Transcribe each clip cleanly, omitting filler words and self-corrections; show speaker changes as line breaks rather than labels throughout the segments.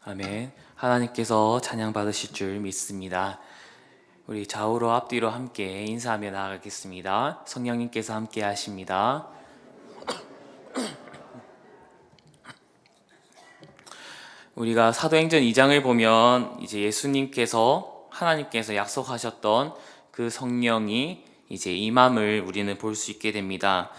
아멘. 하나님께서 찬양 받으실 줄 믿습니다. 우리 좌우로 앞뒤로 함께 인사하며 나아가겠습니다. 성령님께서 함께 하십니다. 우리가 사도행전 2장을 보면 이제 예수님께서 하나님께서 약속하셨던 그 성령이 이제 임함을 우리는 볼 수 있게 됩니다.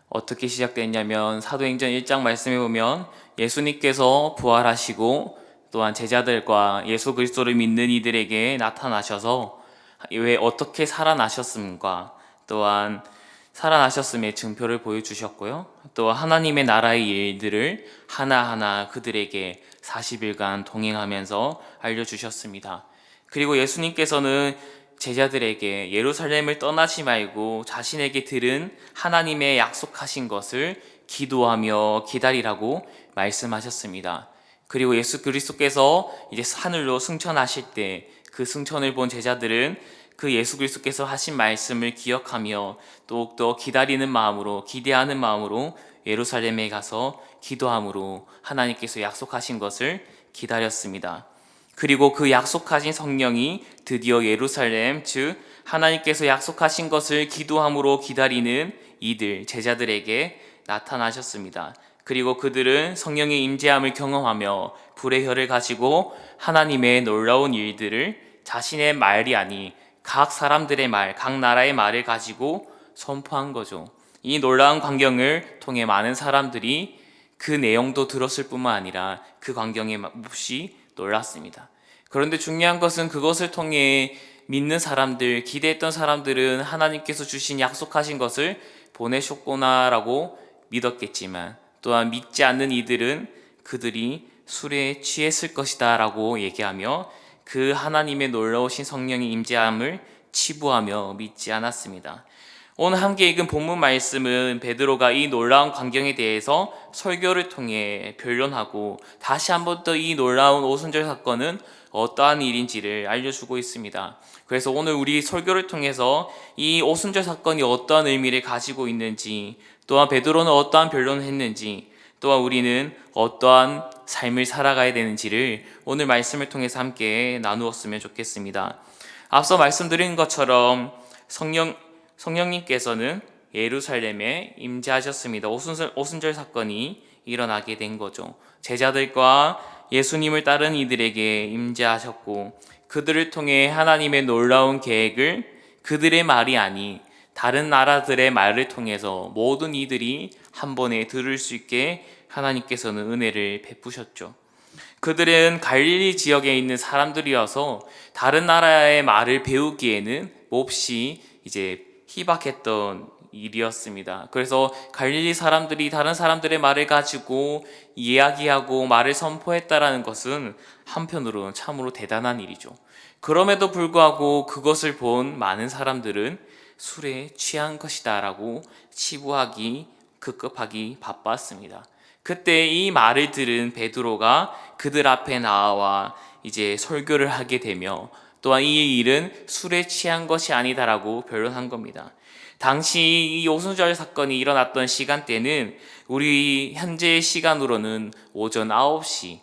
어떻게 시작됐냐면 사도행전 1장 말씀해 보면 예수님께서 부활하시고 또한 제자들과 예수 그리스도를 믿는 이들에게 나타나셔서 왜 어떻게 살아나셨음과 또한 살아나셨음의 증표를 보여주셨고요. 또 하나님의 나라의 일들을 하나하나 그들에게 40일간 동행하면서 알려주셨습니다. 그리고 예수님께서는 제자들에게 예루살렘을 떠나지 말고 자신에게 들은 하나님의 약속하신 것을 기도하며 기다리라고 말씀하셨습니다. 그리고 예수 그리스도께서 이제 하늘로 승천하실 때 그 승천을 본 제자들은 그 예수 그리스도께서 하신 말씀을 기억하며 더욱더 기다리는 마음으로, 기대하는 마음으로 예루살렘에 가서 기도함으로 하나님께서 약속하신 것을 기다렸습니다. 그리고 그 약속하신 성령이 드디어 예루살렘, 즉 하나님께서 약속하신 것을 기도함으로 기다리는 이들, 제자들에게 나타나셨습니다. 그리고 그들은 성령의 임재함을 경험하며 불의 혀를 가지고 하나님의 놀라운 일들을 자신의 말이 아니 각 사람들의 말, 각 나라의 말을 가지고 선포한 거죠. 이 놀라운 광경을 통해 많은 사람들이 그 내용도 들었을 뿐만 아니라 그 광경에 몹시 놀랐습니다. 그런데 중요한 것은 그것을 통해 믿는 사람들, 기대했던 사람들은 하나님께서 주신 약속하신 것을 보내셨구나라고 믿었겠지만 또한 믿지 않는 이들은 그들이 술에 취했을 것이다 라고 얘기하며 그 하나님의 놀라우신 성령의 임재함을 치부하며 믿지 않았습니다. 오늘 함께 읽은 본문 말씀은 베드로가 이 놀라운 광경에 대해서 설교를 통해 변론하고 다시 한 번 더 이 놀라운 오순절 사건은 어떠한 일인지를 알려주고 있습니다. 그래서 오늘 우리 설교를 통해서 이 오순절 사건이 어떠한 의미를 가지고 있는지, 또한 베드로는 어떠한 변론을 했는지, 또한 우리는 어떠한 삶을 살아가야 되는지를 오늘 말씀을 통해서 함께 나누었으면 좋겠습니다. 앞서 말씀드린 것처럼 성령님께서는 예루살렘에 임재하셨습니다. 오순절 사건이 일어나게 된 거죠. 제자들과 예수님을 따른 이들에게 임재하셨고 그들을 통해 하나님의 놀라운 계획을 그들의 말이 아닌 다른 나라들의 말을 통해서 모든 이들이 한 번에 들을 수 있게 하나님께서는 은혜를 베푸셨죠. 그들은 갈릴리 지역에 있는 사람들이어서 다른 나라의 말을 배우기에는 몹시 이제 희박했던 일이었습니다. 그래서 갈릴리 사람들이 다른 사람들의 말을 가지고 이야기하고 말을 선포했다라는 것은 한편으로는 참으로 대단한 일이죠. 그럼에도 불구하고 그것을 본 많은 사람들은 술에 취한 것이다 라고 치부하기 급급하기 바빴습니다. 그때 이 말을 들은 베드로가 그들 앞에 나와 이제 설교를 하게 되며 또한 이 일은 술에 취한 것이 아니다라고 변론한 겁니다. 당시 이 오순절 사건이 일어났던 시간대는 우리 현재의 시간으로는 오전 9시,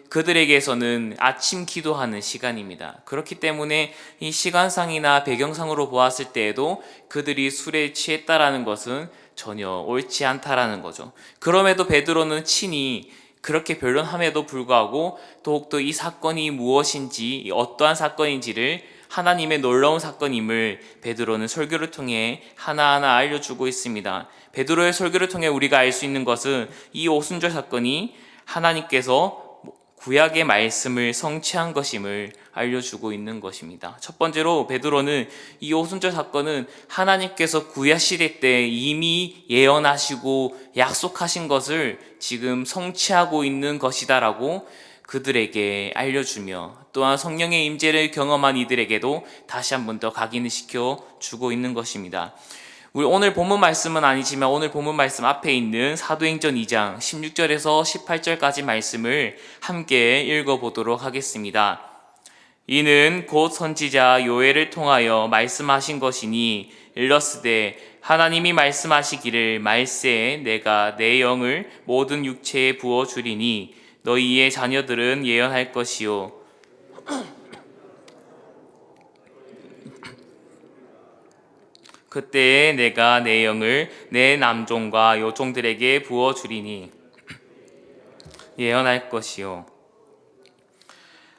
그들에게서는 아침 기도하는 시간입니다. 그렇기 때문에 이 시간상이나 배경상으로 보았을 때에도 그들이 술에 취했다라는 것은 전혀 옳지 않다라는 거죠. 그럼에도 베드로는 친히 그렇게 변론함에도 불구하고 더욱더 이 사건이 무엇인지, 어떠한 사건인지를 하나님의 놀라운 사건임을 베드로는 설교를 통해 하나하나 알려주고 있습니다. 베드로의 설교를 통해 우리가 알 수 있는 것은 이 오순절 사건이 하나님께서 구약의 말씀을 성취한 것임을 알려주고 있는 것입니다. 첫 번째로 베드로는 이 오순절 사건은 하나님께서 구약 시대 때 이미 예언하시고 약속하신 것을 지금 성취하고 있는 것이다라고 그들에게 알려주며 또한 성령의 임재를 경험한 이들에게도 다시 한 번 더 각인을 시켜주고 있는 것입니다. 우리 오늘 본문 말씀은 아니지만 오늘 본문 말씀 앞에 있는 사도행전 2장 16절에서 18절까지 말씀을 함께 읽어보도록 하겠습니다. 이는 곧 선지자 요엘을 통하여 말씀하신 것이니 일러스되 하나님이 말씀하시기를 말세에 내가 내 영을 모든 육체에 부어주리니 너희의 자녀들은 예언할 것이요 그때에 내가 내 영을 내 남종과 여종들에게 부어주리니 예언할 것이요.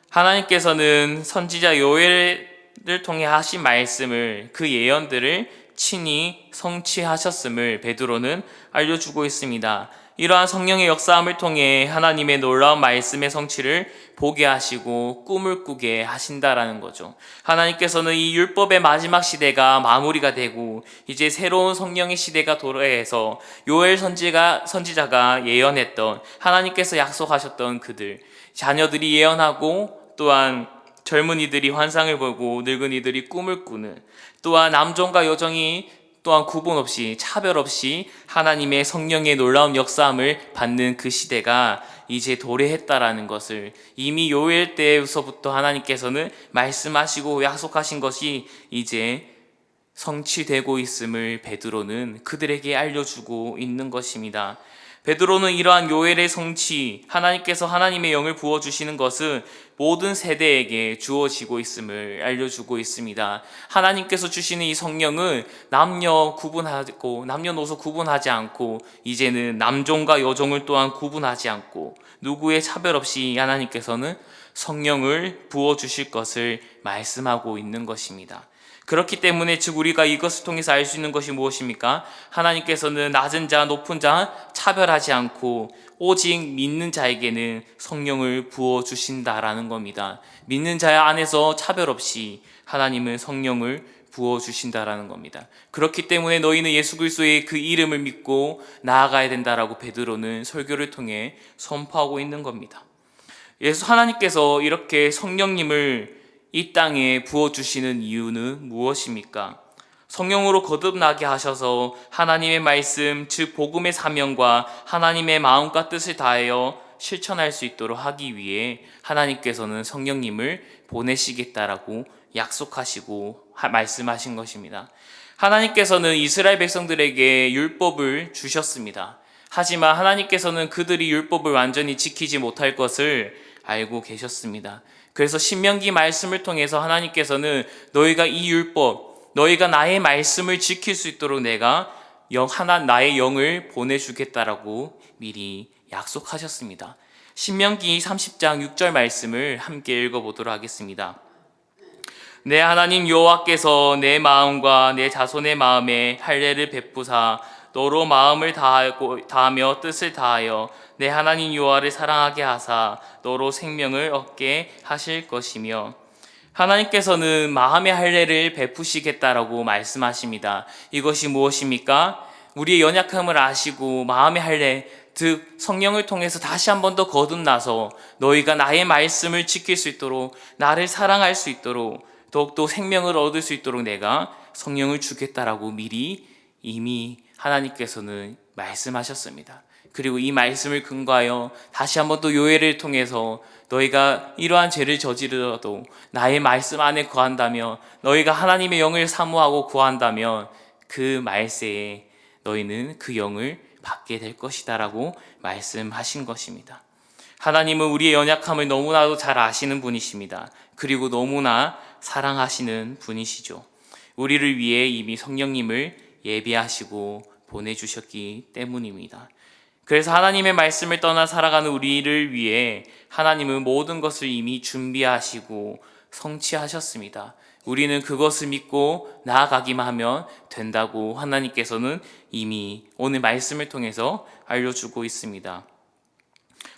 하나님께서는 선지자 요엘을 통해 하신 말씀을, 그 예언들을 친히 성취하셨음을 베드로는 알려주고 있습니다. 이러한 성령의 역사함을 통해 하나님의 놀라운 말씀의 성취를 보게 하시고 꿈을 꾸게 하신다라는 거죠. 하나님께서는 이 율법의 마지막 시대가 마무리가 되고 이제 새로운 성령의 시대가 도래해서 요엘 선지자가 예언했던, 하나님께서 약속하셨던 그들 자녀들이 예언하고, 또한 젊은이들이 환상을 보고 늙은이들이 꿈을 꾸는, 또한 남종과 여종이 또한 구분 없이 차별 없이 하나님의 성령의 놀라운 역사함을 받는 그 시대가 이제 도래했다라는 것을 이미 요엘 때에서부터 하나님께서는 말씀하시고 약속하신 것이 이제 성취되고 있음을 베드로는 그들에게 알려주고 있는 것입니다. 베드로는 이러한 요엘의 성취, 하나님께서 하나님의 영을 부어주시는 것은 모든 세대에게 주어지고 있음을 알려주고 있습니다. 하나님께서 주시는 이 성령은 남녀노소 구분하지 않고, 이제는 남종과 여종을 또한 구분하지 않고 누구의 차별 없이 하나님께서는 성령을 부어주실 것을 말씀하고 있는 것입니다. 그렇기 때문에 즉 우리가 이것을 통해서 알 수 있는 것이 무엇입니까? 하나님께서는 낮은 자, 높은 자 차별하지 않고 오직 믿는 자에게는 성령을 부어주신다라는 겁니다. 믿는 자 안에서 차별 없이 하나님은 성령을 부어주신다라는 겁니다. 그렇기 때문에 너희는 예수 그리스도의 그 이름을 믿고 나아가야 된다라고 베드로는 설교를 통해 선포하고 있는 겁니다. 하나님께서 이렇게 성령님을 이 땅에 부어주시는 이유는 무엇입니까? 성령으로 거듭나게 하셔서 하나님의 말씀, 즉 복음의 사명과 하나님의 마음과 뜻을 다하여 실천할 수 있도록 하기 위해 하나님께서는 성령님을 보내시겠다라고 약속하시고 말씀하신 것입니다. 하나님께서는 이스라엘 백성들에게 율법을 주셨습니다. 하지만 하나님께서는 그들이 율법을 완전히 지키지 못할 것을 알고 계셨습니다. 그래서 신명기 말씀을 통해서 하나님께서는 너희가 이 율법, 너희가 나의 말씀을 지킬 수 있도록 내가 나의 영을 보내주겠다라고 미리 약속하셨습니다. 신명기 30장 6절 말씀을 함께 읽어보도록 하겠습니다. 내 하나님 여호와께서 내 마음과 내 자손의 마음에 할례를 베푸사 너로 마음을 다하며 뜻을 다하여 내 하나님 여호와를 사랑하게 하사 너로 생명을 얻게 하실 것이며, 하나님께서는 마음의 할례를 베푸시겠다라고 말씀하십니다. 이것이 무엇입니까? 우리의 연약함을 아시고 마음의 할례, 즉 성령을 통해서 다시 한 번 더 거듭나서 너희가 나의 말씀을 지킬 수 있도록, 나를 사랑할 수 있도록, 더욱더 생명을 얻을 수 있도록 내가 성령을 주겠다라고 미리 이미 하나님께서는 말씀하셨습니다. 그리고 이 말씀을 근거하여 다시 한번 또 요엘을 통해서 너희가 이러한 죄를 저지르어도 나의 말씀 안에 거한다면, 너희가 하나님의 영을 사모하고 구한다면 그 말세에 너희는 그 영을 받게 될 것이다 라고 말씀하신 것입니다. 하나님은 우리의 연약함을 너무나도 잘 아시는 분이십니다. 그리고 너무나 사랑하시는 분이시죠. 우리를 위해 이미 성령님을 예비하시고 보내주셨기 때문입니다. 그래서 하나님의 말씀을 떠나 살아가는 우리를 위해 하나님은 모든 것을 이미 준비하시고 성취하셨습니다. 우리는 그것을 믿고 나아가기만 하면 된다고 하나님께서는 이미 오늘 말씀을 통해서 알려주고 있습니다.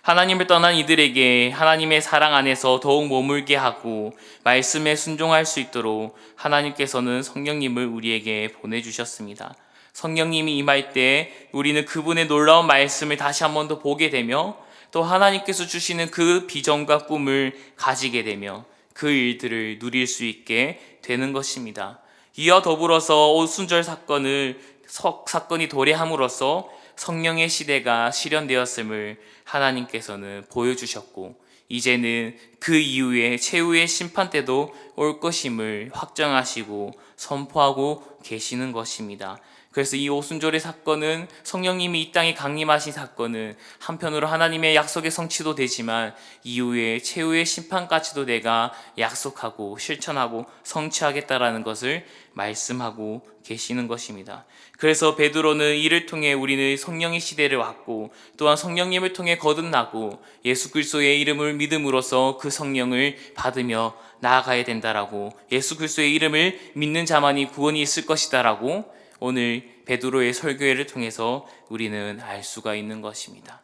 하나님을 떠난 이들에게 하나님의 사랑 안에서 더욱 머물게 하고 말씀에 순종할 수 있도록 하나님께서는 성령님을 우리에게 보내주셨습니다. 성령님이 임할 때 우리는 그분의 놀라운 말씀을 다시 한 번 더 보게 되며, 또 하나님께서 주시는 그 비전과 꿈을 가지게 되며 그 일들을 누릴 수 있게 되는 것입니다. 이와 더불어서 오순절 사건이 도래함으로써 성령의 시대가 실현되었음을 하나님께서는 보여주셨고, 이제는 그 이후에 최후의 심판 때도 올 것임을 확정하시고 선포하고 계시는 것입니다. 그래서 이 오순절의 사건은 성령님이 이 땅에 강림하신 사건은 한편으로 하나님의 약속의 성취도 되지만 이후에 최후의 심판까지도 내가 약속하고 실천하고 성취하겠다라는 것을 말씀하고 계시는 것입니다. 그래서 베드로는 이를 통해 우리는 성령의 시대를 왔고 또한 성령님을 통해 거듭나고 예수 그리스도의 이름을 믿음으로써 그 성령을 받으며 나아가야 된다라고, 예수 그리스도의 이름을 믿는 자만이 구원이 있을 것이다라고 오늘 베드로의 설교회를 통해서 우리는 알 수가 있는 것입니다.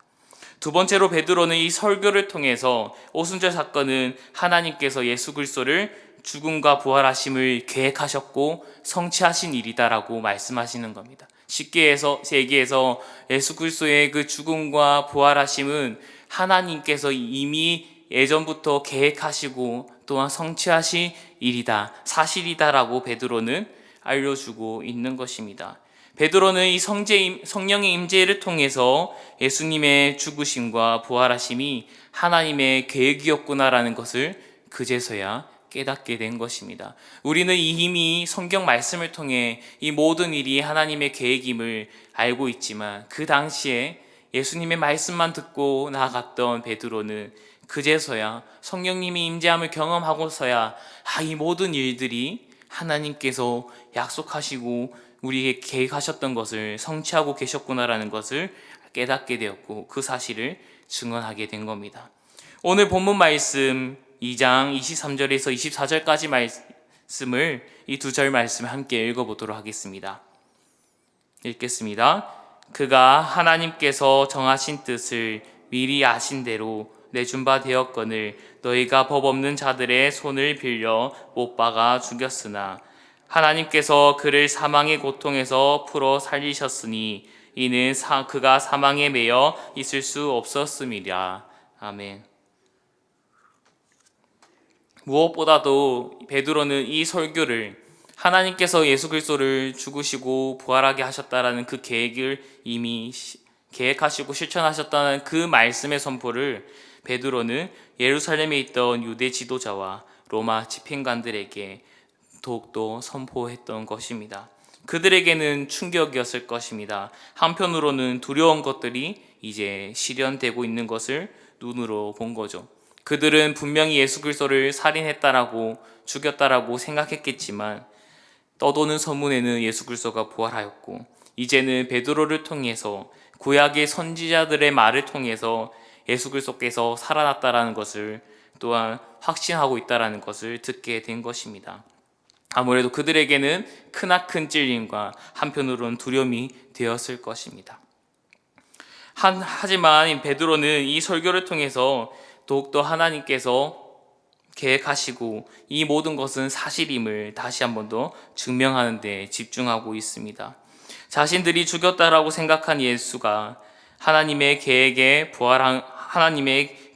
두 번째로 베드로는 이 설교를 통해서 오순절 사건은 하나님께서 예수 그리스도를 죽음과 부활하심을 계획하셨고 성취하신 일이다라고 말씀하시는 겁니다. 쉽게 얘기해서 예수 그리스도의 그 죽음과 부활하심은 하나님께서 이미 예전부터 계획하시고 또한 성취하신 일이다, 사실이다라고 베드로는 알려주고 있는 것입니다. 베드로는 이 성령의 임재를 통해서 예수님의 죽으심과 부활하심이 하나님의 계획이었구나라는 것을 그제서야 깨닫게 된 것입니다. 우리는 이미 성경 말씀을 통해 이 모든 일이 하나님의 계획임을 알고 있지만 그 당시에 예수님의 말씀만 듣고 나아갔던 베드로는 그제서야 성령님이 임재함을 경험하고서야 이 모든 일들이 하나님께서 약속하시고 우리에게 계획하셨던 것을 성취하고 계셨구나라는 것을 깨닫게 되었고 그 사실을 증언하게 된 겁니다. 오늘 본문 말씀 2장 23절에서 24절까지 말씀을 이 두 절 말씀을 함께 읽어보도록 하겠습니다. 읽겠습니다. 그가 하나님께서 정하신 뜻을 미리 아신 대로 내준 바 되었거늘 너희가 법 없는 자들의 손을 빌려 못 박아 죽였으나 하나님께서 그를 사망의 고통에서 풀어 살리셨으니 이는 그가 사망에 매여 있을 수 없었음이라. 아멘. 무엇보다도 베드로는 이 설교를 하나님께서 예수 그리스도를 죽으시고 부활하게 하셨다라는 그 계획을 이미 계획하시고 실천하셨다는 그 말씀의 선포를 베드로는 예루살렘에 있던 유대 지도자와 로마 집행관들에게 더욱더 선포했던 것입니다. 그들에게는 충격이었을 것입니다. 한편으로는 두려운 것들이 이제 실현되고 있는 것을 눈으로 본 거죠. 그들은 분명히 예수 그리스도를 살인했다라고 죽였다라고 생각했겠지만 떠도는 소문에는 예수 그리스도가 부활하였고 이제는 베드로를 통해서 구약의 선지자들의 말을 통해서 예수 그리스도께서 살아났다라는 것을 또한 확신하고 있다라는 것을 듣게 된 것입니다. 아무래도 그들에게는 크나큰 찔림과 한편으로는 두려움이 되었을 것입니다. 하지만 베드로는 이 설교를 통해서 더욱더 하나님께서 계획하시고 이 모든 것은 사실임을 다시 한 번 더 증명하는 데 집중하고 있습니다. 자신들이 죽였다라고 생각한 예수가 하나님의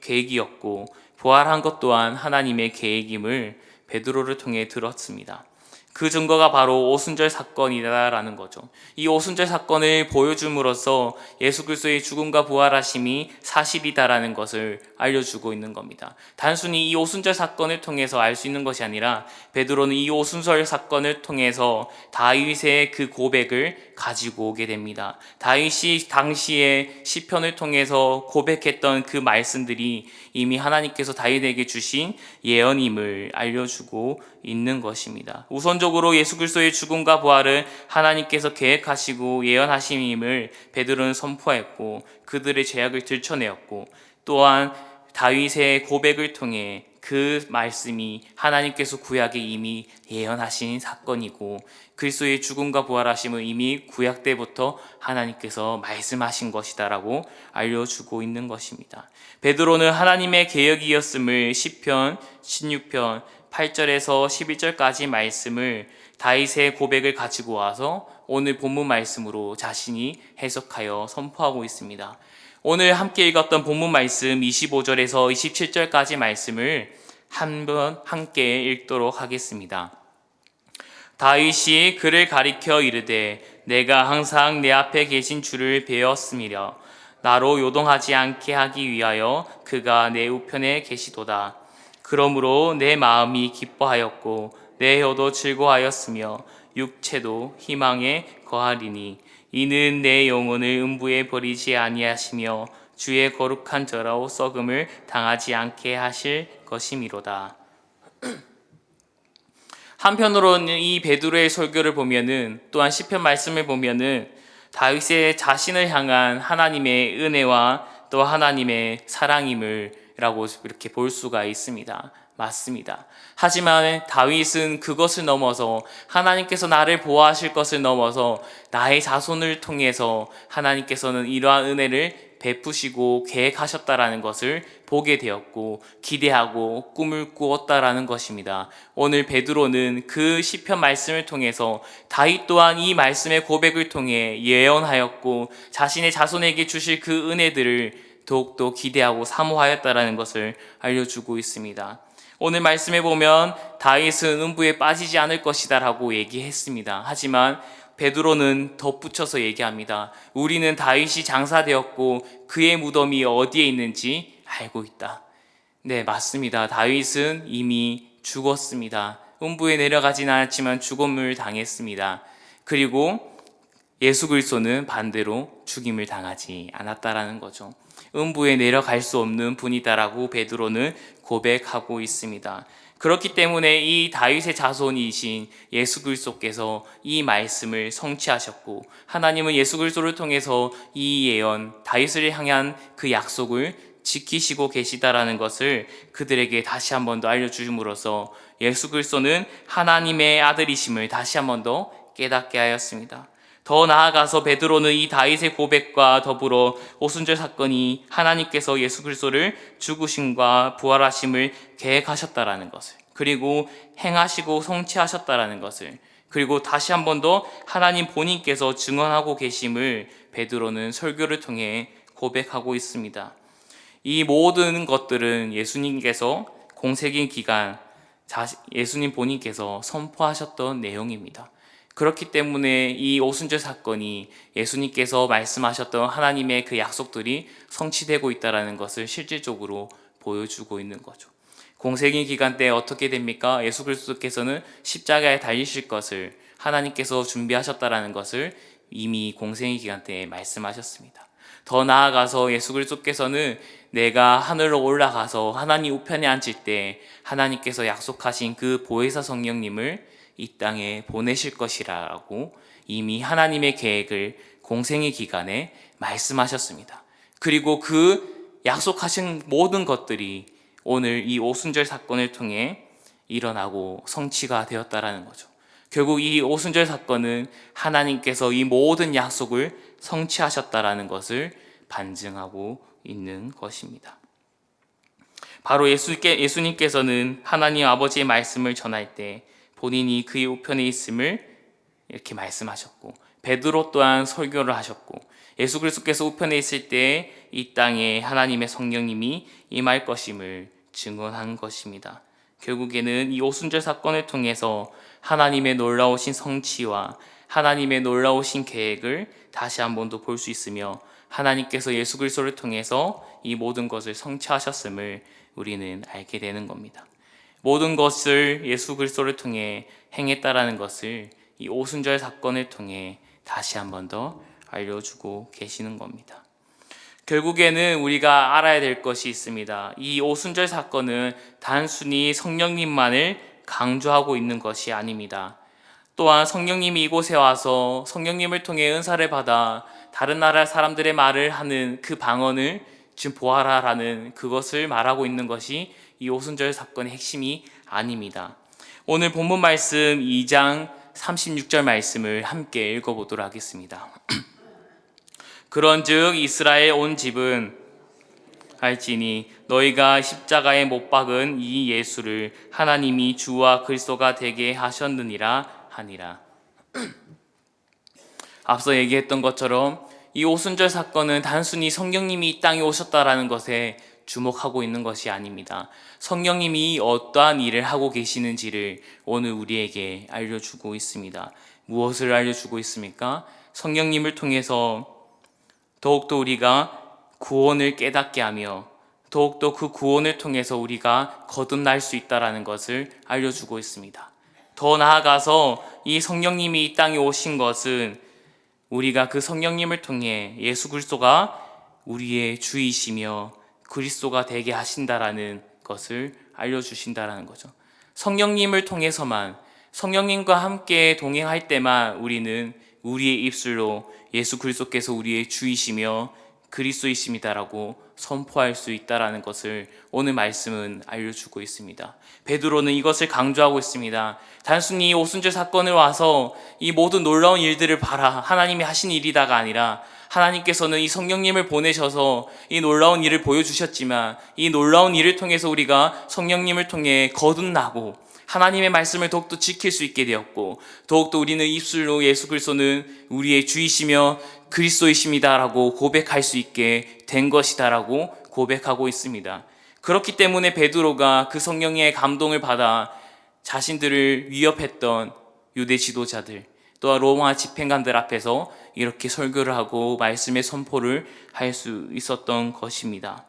계획이었고 부활한 것 또한 하나님의 계획임을 베드로를 통해 들었습니다. 그 증거가 바로 오순절 사건이다라는 거죠. 이 오순절 사건을 보여줌으로써 예수 그리스도의 죽음과 부활하심이 사실이다라는 것을 알려주고 있는 겁니다. 단순히 이 오순절 사건을 통해서 알 수 있는 것이 아니라 베드로는 이 오순절 사건을 통해서 다윗의 그 고백을 가지고 오게 됩니다. 다윗이 당시에 시편을 통해서 고백했던 그 말씀들이 이미 하나님께서 다윗에게 주신 예언임을 알려주고 있는 것입니다. 우선적으로 예수 그리스도의 죽음과 부활은 하나님께서 계획하시고 예언하심임을 베드로는 선포했고 그들의 죄악을 들춰내었고 또한 다윗의 고백을 통해 그 말씀이 하나님께서 구약에 이미 예언하신 사건이고 그리스도의 죽음과 부활하심은 이미 구약 때부터 하나님께서 말씀하신 것이다라고 알려주고 있는 것입니다. 베드로는 하나님의 계획이었음을 시편 16편 8절에서 11절까지 말씀을 다윗의 고백을 가지고 와서 오늘 본문 말씀으로 자신이 해석하여 선포하고 있습니다. 오늘 함께 읽었던 본문 말씀 25절에서 27절까지 말씀을 한번 함께 읽도록 하겠습니다. 다윗이 그를 가리켜 이르되 내가 항상 내 앞에 계신 주를 배웠음이려 나로 요동하지 않게 하기 위하여 그가 내 우편에 계시도다. 그러므로 내 마음이 기뻐하였고 내 혀도 즐거워하였으며 육체도 희망에 거하리니 이는 내 영혼을 음부에 버리지 아니하시며 주의 거룩한 저라오 썩음을 당하지 않게 하실 것이미로다. 한편으로는 이 베드로의 설교를 보면은, 또한 시편 말씀을 보면은 다윗의 자신을 향한 하나님의 은혜와 또 하나님의 사랑임을 라고 이렇게 볼 수가 있습니다. 맞습니다. 하지만 다윗은 그것을 넘어서, 하나님께서 나를 보호하실 것을 넘어서 나의 자손을 통해서 하나님께서는 이러한 은혜를 베푸시고 계획하셨다라는 것을 보게 되었고 기대하고 꿈을 꾸었다라는 것입니다. 오늘 베드로는 그 시편 말씀을 통해서 다윗 또한 이 말씀의 고백을 통해 예언하였고 자신의 자손에게 주실 그 은혜들을 더욱더 기대하고 사모하였다라는 것을 알려주고 있습니다. 오늘 말씀에 보면 다윗은 음부에 빠지지 않을 것이다 라고 얘기했습니다. 하지만 베드로는 덧붙여서 얘기합니다. 우리는 다윗이 장사되었고 그의 무덤이 어디에 있는지 알고 있다. 네, 맞습니다. 다윗은 이미 죽었습니다. 음부에 내려가진 않았지만 죽음을 당했습니다. 그리고 예수 그리스도는 반대로 죽임을 당하지 않았다라는 거죠. 음부에 내려갈 수 없는 분이다라고 베드로는 고백하고 있습니다. 그렇기 때문에 이 다윗의 자손이신 예수 그리스도께서 이 말씀을 성취하셨고 하나님은 예수 그리스도를 통해서 이 예언, 다윗을 향한 그 약속을 지키시고 계시다라는 것을 그들에게 다시 한 번 더 알려주심으로써 예수 그리스도는 하나님의 아들이심을 다시 한 번 더 깨닫게 하였습니다. 더 나아가서 베드로는 이 다윗의 고백과 더불어 오순절 사건이 하나님께서 예수 그리스도를 죽으심과 부활하심을 계획하셨다라는 것을, 그리고 행하시고 성취하셨다라는 것을, 그리고 다시 한 번 더 하나님 본인께서 증언하고 계심을 베드로는 설교를 통해 고백하고 있습니다. 이 모든 것들은 예수님께서 공생의 기간 예수님 본인께서 선포하셨던 내용입니다. 그렇기 때문에 이 오순절 사건이 예수님께서 말씀하셨던 하나님의 그 약속들이 성취되고 있다는 것을 실질적으로 보여주고 있는 거죠. 공생의 기간 때 어떻게 됩니까? 예수 그리스도께서는 십자가에 달리실 것을 하나님께서 준비하셨다는 것을 이미 공생의 기간 때 말씀하셨습니다. 더 나아가서 예수 그리스도께서는 내가 하늘로 올라가서 하나님 우편에 앉을 때 하나님께서 약속하신 그 보혜사 성령님을 이 땅에 보내실 것이라고 이미 하나님의 계획을 공생의 기간에 말씀하셨습니다. 그리고 그 약속하신 모든 것들이 오늘 이 오순절 사건을 통해 일어나고 성취가 되었다라는 거죠. 결국 이 오순절 사건은 하나님께서 이 모든 약속을 성취하셨다라는 것을 반증하고 있는 것입니다. 바로 예수님께서는 하나님 아버지의 말씀을 전할 때 본인이 그의 우편에 있음을 이렇게 말씀하셨고, 베드로 또한 설교를 하셨고, 예수 그리스도께서 우편에 있을 때 이 땅에 하나님의 성령님이 임할 것임을 증언한 것입니다. 결국에는 이 오순절 사건을 통해서 하나님의 놀라우신 성취와 하나님의 놀라우신 계획을 다시 한 번 더 볼 수 있으며 하나님께서 예수 그리스도를 통해서 이 모든 것을 성취하셨음을 우리는 알게 되는 겁니다. 모든 것을 예수 그리스도를 통해 행했다라는 것을 이 오순절 사건을 통해 다시 한 번 더 알려주고 계시는 겁니다. 결국에는 우리가 알아야 될 것이 있습니다. 이 오순절 사건은 단순히 성령님만을 강조하고 있는 것이 아닙니다. 또한 성령님이 이곳에 와서 성령님을 통해 은사를 받아 다른 나라 사람들의 말을 하는 그 방언을 지금 보아라라는 그것을 말하고 있는 것이 이 오순절 사건의 핵심이 아닙니다. 오늘 본문 말씀 2장 36절 말씀을 함께 읽어보도록 하겠습니다. 그런즉 이스라엘 온 집은 알지니 너희가 십자가에 못 박은 이 예수를 하나님이 주와 그리스도가 되게 하셨느니라 하니라. 앞서 얘기했던 것처럼 이 오순절 사건은 단순히 성령님이 이 땅에 오셨다라는 것에 주목하고 있는 것이 아닙니다. 성령님이 어떠한 일을 하고 계시는지를 오늘 우리에게 알려주고 있습니다. 무엇을 알려주고 있습니까? 성령님을 통해서 더욱더 우리가 구원을 깨닫게 하며 더욱더 그 구원을 통해서 우리가 거듭날 수 있다는 것을 알려주고 있습니다. 더 나아가서 이 성령님이 이 땅에 오신 것은 우리가 그 성령님을 통해 예수 그리스도가 우리의 주이시며 그리스도가 되게 하신다라는 것을 알려주신다라는 거죠. 성령님을 통해서만, 성령님과 함께 동행할 때만 우리는 우리의 입술로 예수 그리스도께서 우리의 주이시며 그리스도이십니다라고 선포할 수 있다라는 것을 오늘 말씀은 알려주고 있습니다. 베드로는 이것을 강조하고 있습니다. 단순히 이 오순절 사건을 와서 이 모든 놀라운 일들을 봐라, 하나님이 하신 일이다가 아니라 하나님께서는 이 성령님을 보내셔서 이 놀라운 일을 보여주셨지만 이 놀라운 일을 통해서 우리가 성령님을 통해 거듭나고 하나님의 말씀을 더욱더 지킬 수 있게 되었고, 더욱더 우리는 입술로 예수 그리스도는 우리의 주이시며 그리스도이십니다라고 고백할 수 있게 된 것이다라고 고백하고 있습니다. 그렇기 때문에 베드로가 그 성령의 감동을 받아 자신들을 위협했던 유대 지도자들, 또한 로마 집행관들 앞에서 이렇게 설교를 하고 말씀의 선포를 할 수 있었던 것입니다.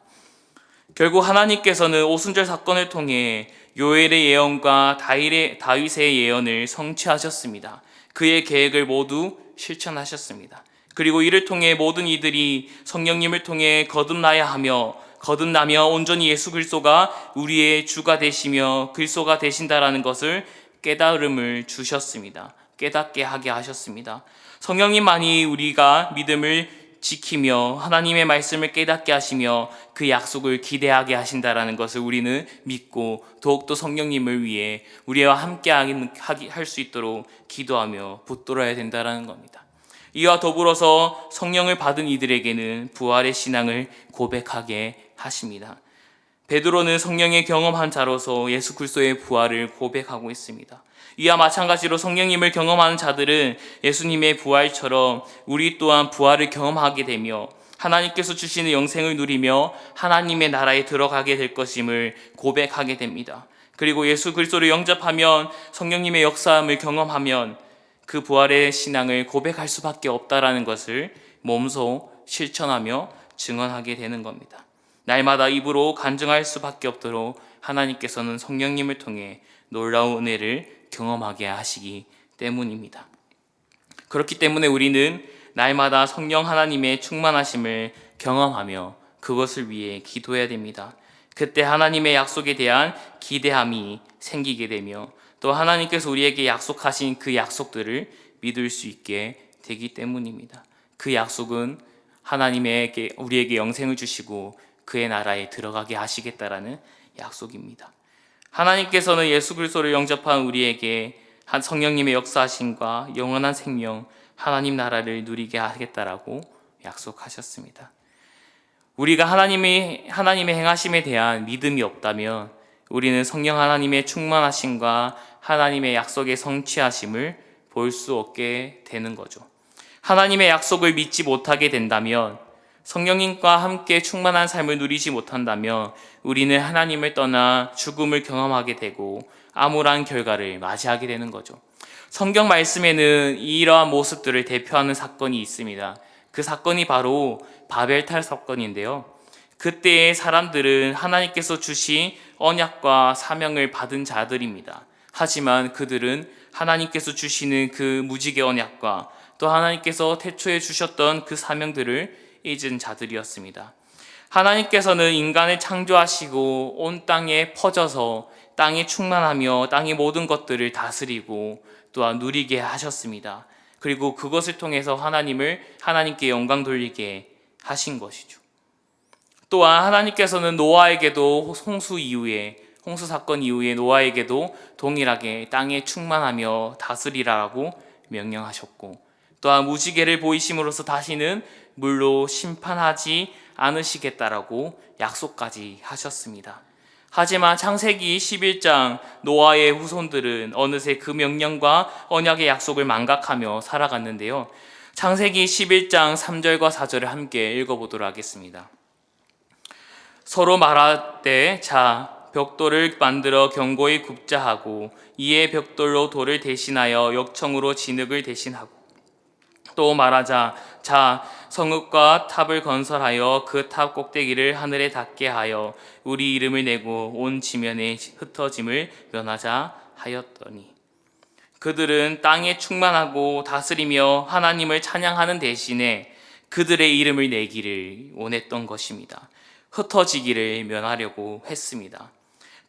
결국 하나님께서는 오순절 사건을 통해 요엘의 예언과 다윗의 예언을 성취하셨습니다. 그의 계획을 모두 실천하셨습니다. 그리고 이를 통해 모든 이들이 성령님을 통해 거듭나야 하며, 거듭나며 온전히 예수 그리스도가 우리의 주가 되시며 그리스도가 되신다라는 것을 깨달음을 주셨습니다. 깨닫게 하게 하셨습니다. 성령님만이 우리가 믿음을 지키며 하나님의 말씀을 깨닫게 하시며 그 약속을 기대하게 하신다라는 것을 우리는 믿고 더욱더 성령님을 위해 우리와 함께 할 수 있도록 기도하며 붙들어야 된다라는 겁니다. 이와 더불어서 성령을 받은 이들에게는 부활의 신앙을 고백하게 하십니다. 베드로는 성령의 경험한 자로서 예수 그리스도의 부활을 고백하고 있습니다. 이와 마찬가지로 성령님을 경험하는 자들은 예수님의 부활처럼 우리 또한 부활을 경험하게 되며 하나님께서 주시는 영생을 누리며 하나님의 나라에 들어가게 될 것임을 고백하게 됩니다. 그리고 예수 그리스도를 영접하면, 성령님의 역사함을 경험하면 그 부활의 신앙을 고백할 수밖에 없다라는 것을 몸소 실천하며 증언하게 되는 겁니다. 날마다 입으로 간증할 수밖에 없도록 하나님께서는 성령님을 통해 놀라운 은혜를 경험하게 하시기 때문입니다. 그렇기 때문에 우리는 날마다 성령 하나님의 충만하심을 경험하며 그것을 위해 기도해야 됩니다. 그때 하나님의 약속에 대한 기대함이 생기게 되며 또 하나님께서 우리에게 약속하신 그 약속들을 믿을 수 있게 되기 때문입니다. 그 약속은 하나님에게 우리에게 영생을 주시고 그의 나라에 들어가게 하시겠다라는 약속입니다. 하나님께서는 예수 그리스도를 영접한 우리에게 한 성령님의 역사하심과 영원한 생명, 하나님 나라를 누리게 하겠다라고 약속하셨습니다. 우리가 하나님의 행하심에 대한 믿음이 없다면 우리는 성령 하나님의 충만하심과 하나님의 약속의 성취하심을 볼 수 없게 되는 거죠. 하나님의 약속을 믿지 못하게 된다면, 성령님과 함께 충만한 삶을 누리지 못한다면 우리는 하나님을 떠나 죽음을 경험하게 되고 암울한 결과를 맞이하게 되는 거죠. 성경 말씀에는 이러한 모습들을 대표하는 사건이 있습니다. 그 사건이 바로 바벨탑 사건인데요. 그때의 사람들은 하나님께서 주신 언약과 사명을 받은 자들입니다. 하지만 그들은 하나님께서 주시는 그 무지개 언약과 또 하나님께서 태초에 주셨던 그 사명들을 잊은 자들이었습니다. 하나님께서는 인간을 창조하시고 온 땅에 퍼져서 땅에 충만하며 땅의 모든 것들을 다스리고 또한 누리게 하셨습니다. 그리고 그것을 통해서 하나님께 영광 돌리게 하신 것이죠. 또한 하나님께서는 노아에게도 홍수 사건 이후에 노아에게도 동일하게 땅에 충만하며 다스리라고 명령하셨고, 또한 무지개를 보이심으로써 다시는 물로 심판하지 않으시겠다라고 약속까지 하셨습니다. 하지만 창세기 11장 노아의 후손들은 어느새 그 명령과 언약의 약속을 망각하며 살아갔는데요. 창세기 11장 3절과 4절을 함께 읽어보도록 하겠습니다. 서로 말하되 자 벽돌을 만들어 견고히 굽자 하고 이에 벽돌로 돌을 대신하여 역청으로 진흙을 대신하고 또 말하자 자 성읍과 탑을 건설하여 그 탑 꼭대기를 하늘에 닿게 하여 우리 이름을 내고 온 지면에 흩어짐을 면하자 하였더니, 그들은 땅에 충만하고 다스리며 하나님을 찬양하는 대신에 그들의 이름을 내기를 원했던 것입니다. 흩어지기를 면하려고 했습니다.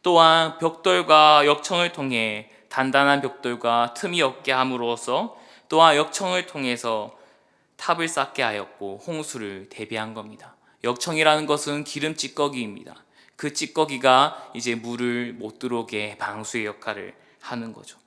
또한 벽돌과 역청을 통해 단단한 벽돌과 틈이 없게 함으로써 또한 역청을 통해서 탑을 쌓게 하였고 홍수를 대비한 겁니다. 역청이라는 것은 기름 찌꺼기입니다. 그 찌꺼기가 이제 물을 못 들어오게 방수의 역할을 하는 거죠.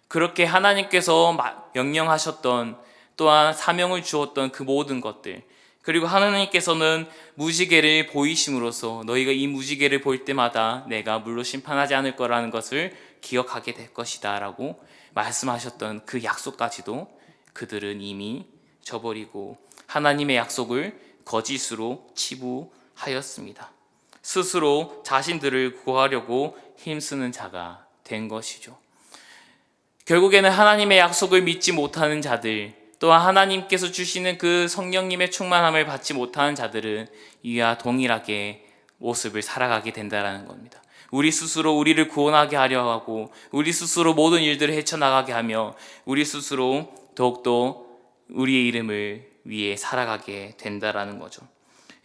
그렇게 하나님께서 명령하셨던 또한 사명을 주었던 그 모든 것들, 그리고 하나님께서는 무지개를 보이심으로써 너희가 이 무지개를 볼 때마다 내가 물로 심판하지 않을 거라는 것을 기억하게 될 것이다 라고 말씀하셨던 그 약속까지도 그들은 이미 저버리고 하나님의 약속을 거짓으로 치부하였습니다. 스스로 자신들을 구하려고 힘쓰는 자가 된 것이죠. 결국에는 하나님의 약속을 믿지 못하는 자들, 또한 하나님께서 주시는 그 성령님의 충만함을 받지 못하는 자들은 이와 동일하게 모습을 살아가게 된다는 겁니다. 우리 스스로 우리를 구원하게 하려 하고 우리 스스로 모든 일들을 헤쳐나가게 하며 우리 스스로 더욱더 우리의 이름을 위해 살아가게 된다라는 거죠.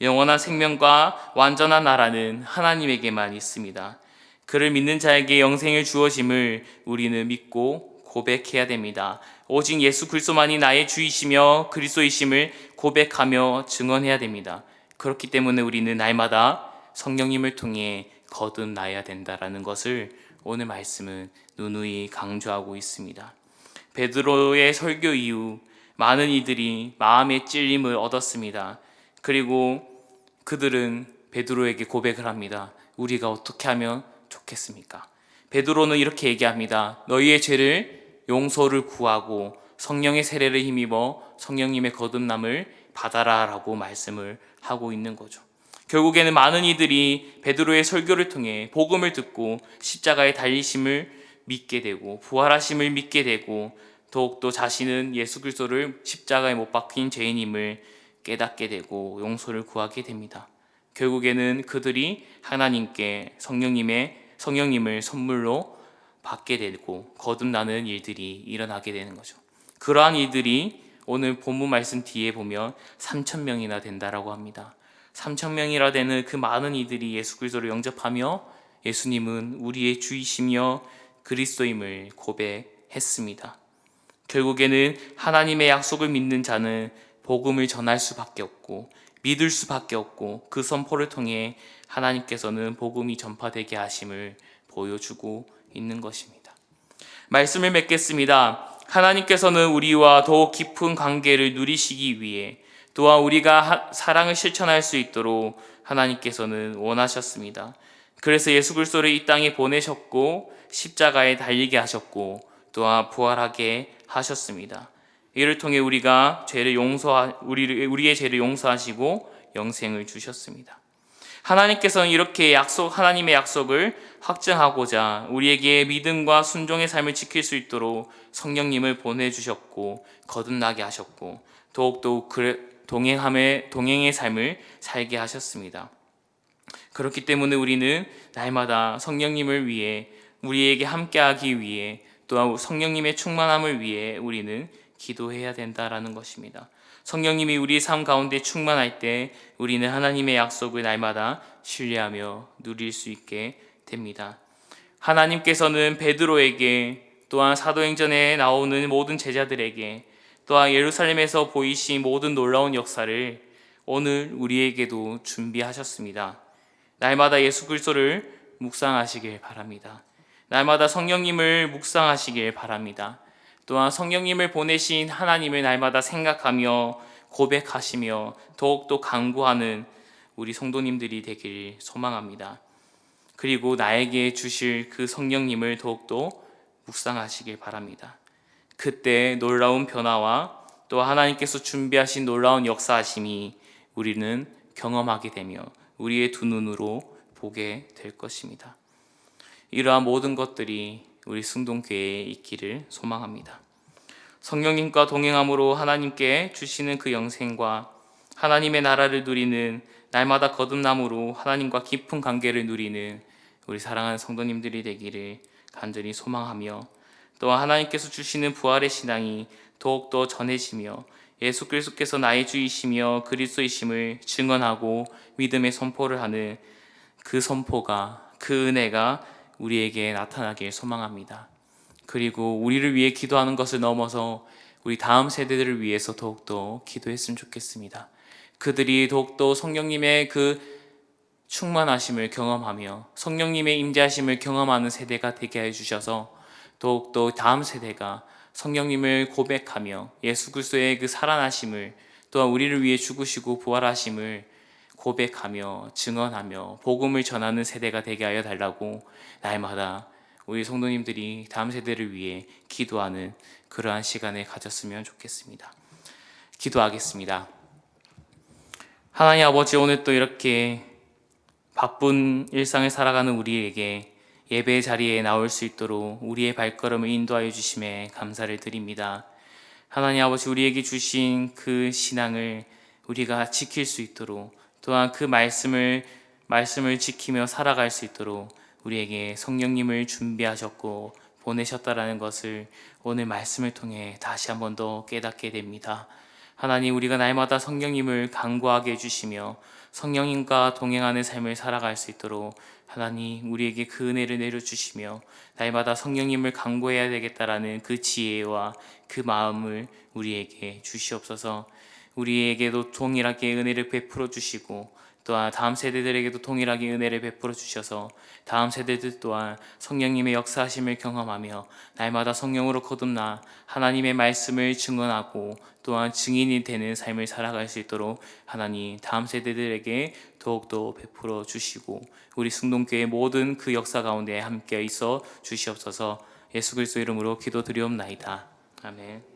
영원한 생명과 완전한 나라는 하나님에게만 있습니다. 그를 믿는 자에게 영생을 주어짐을 우리는 믿고 고백해야 됩니다. 오직 예수 그리스도만이 나의 주이시며 그리스도이심을 고백하며 증언해야 됩니다. 그렇기 때문에 우리는 날마다 성령님을 통해 거듭나야 된다라는 것을 오늘 말씀은 누누이 강조하고 있습니다. 베드로의 설교 이후 많은 이들이 마음의 찔림을 얻었습니다. 그리고 그들은 베드로에게 고백을 합니다. 우리가 어떻게 하면 좋겠습니까? 베드로는 이렇게 얘기합니다. 너희의 죄를 용서를 구하고 성령의 세례를 힘입어 성령님의 거듭남을 받아라 라고 말씀을 하고 있는 거죠. 결국에는 많은 이들이 베드로의 설교를 통해 복음을 듣고 십자가의 달리심을 믿게 되고 부활하심을 믿게 되고 더욱더 자신은 예수 그리스도를 십자가에 못 박힌 죄인임을 깨닫게 되고 용서를 구하게 됩니다. 결국에는 그들이 하나님께 성령님을 선물로 받게 되고 거듭나는 일들이 일어나게 되는 거죠. 그러한 이들이 오늘 본문 말씀 뒤에 보면 3,000명이나 된다라고 합니다. 3,000명이라 되는 그 많은 이들이 예수 그리스도를 영접하며 예수님은 우리의 주이시며 그리스도임을 고백했습니다. 결국에는 하나님의 약속을 믿는 자는 복음을 전할 수밖에 없고 믿을 수밖에 없고 그 선포를 통해 하나님께서는 복음이 전파되게 하심을 보여주고 있는 것입니다. 말씀을 맺겠습니다. 하나님께서는 우리와 더욱 깊은 관계를 누리시기 위해 또한 우리가 사랑을 실천할 수 있도록 하나님께서는 원하셨습니다. 그래서 예수 그리스도를 이 땅에 보내셨고 십자가에 달리게 하셨고 또한 부활하게 하셨습니다. 이를 통해 우리의 죄를 용서하시고 영생을 주셨습니다. 하나님께서는 이렇게 하나님의 약속을 확증하고자 우리에게 믿음과 순종의 삶을 지킬 수 있도록 성령님을 보내주셨고 거듭나게 하셨고 더욱더 동행의 삶을 살게 하셨습니다. 그렇기 때문에 우리는 날마다 성령님을 위해 우리에게 함께하기 위해 또한 성령님의 충만함을 위해 우리는 기도해야 된다라는 것입니다. 성령님이 우리 삶 가운데 충만할 때 우리는 하나님의 약속을 날마다 신뢰하며 누릴 수 있게 됩니다. 하나님께서는 베드로에게 또한 사도행전에 나오는 모든 제자들에게 또한 예루살렘에서 보이신 모든 놀라운 역사를 오늘 우리에게도 준비하셨습니다. 날마다 예수 그리스도를 묵상하시길 바랍니다. 날마다 성령님을 묵상하시길 바랍니다. 또한 성령님을 보내신 하나님을 날마다 생각하며 고백하시며 더욱더 간구하는 우리 성도님들이 되길 소망합니다. 그리고 나에게 주실 그 성령님을 더욱더 묵상하시길 바랍니다. 그때 놀라운 변화와 또 하나님께서 준비하신 놀라운 역사하심이 우리는 경험하게 되며 우리의 두 눈으로 보게 될 것입니다. 이러한 모든 것들이 우리 승동교회에 있기를 소망합니다. 성령님과 동행함으로 하나님께 주시는 그 영생과 하나님의 나라를 누리는 날마다 거듭남으로 하나님과 깊은 관계를 누리는 우리 사랑하는 성도님들이 되기를 간절히 소망하며 또 하나님께서 주시는 부활의 신앙이 더욱더 전해지며 예수 그리스도께서 나의 주이시며 그리스도이심을 증언하고 믿음의 선포를 하는 그 선포가, 그 은혜가 우리에게 나타나길 소망합니다. 그리고 우리를 위해 기도하는 것을 넘어서 우리 다음 세대들을 위해서 더욱더 기도했으면 좋겠습니다. 그들이 더욱더 성령님의 그 충만하심을 경험하며 성령님의 임재하심을 경험하는 세대가 되게 해주셔서 더욱더 다음 세대가 성령님을 고백하며 예수 그리스도의 그 살아나심을, 또한 우리를 위해 죽으시고 부활하심을 고백하며 증언하며 복음을 전하는 세대가 되게 하여 달라고 날마다 우리 성도님들이 다음 세대를 위해 기도하는 그러한 시간을 가졌으면 좋겠습니다. 기도하겠습니다. 하나님 아버지, 오늘 또 이렇게 바쁜 일상을 살아가는 우리에게 예배 자리에 나올 수 있도록 우리의 발걸음을 인도하여 주심에 감사를 드립니다. 하나님 아버지, 우리에게 주신 그 신앙을 우리가 지킬 수 있도록, 또한 그 말씀을 지키며 살아갈 수 있도록 우리에게 성령님을 준비하셨고 보내셨다라는 것을 오늘 말씀을 통해 다시 한 번 더 깨닫게 됩니다. 하나님, 우리가 날마다 성령님을 간구하게 해주시며 성령님과 동행하는 삶을 살아갈 수 있도록 하나님 우리에게 그 은혜를 내려주시며 날마다 성령님을 간구해야 되겠다라는 그 지혜와 그 마음을 우리에게 주시옵소서. 우리에게도 동일하게 은혜를 베풀어 주시고 또한 다음 세대들에게도 동일하게 은혜를 베풀어 주셔서 다음 세대들 또한 성령님의 역사하심을 경험하며 날마다 성령으로 거듭나 하나님의 말씀을 증언하고 또한 증인이 되는 삶을 살아갈 수 있도록 하나님 다음 세대들에게 더욱더 베풀어 주시고 우리 승동교회 모든 그 역사 가운데 함께 있어 주시옵소서. 예수 그리스도 이름으로 기도드리옵나이다. 아멘.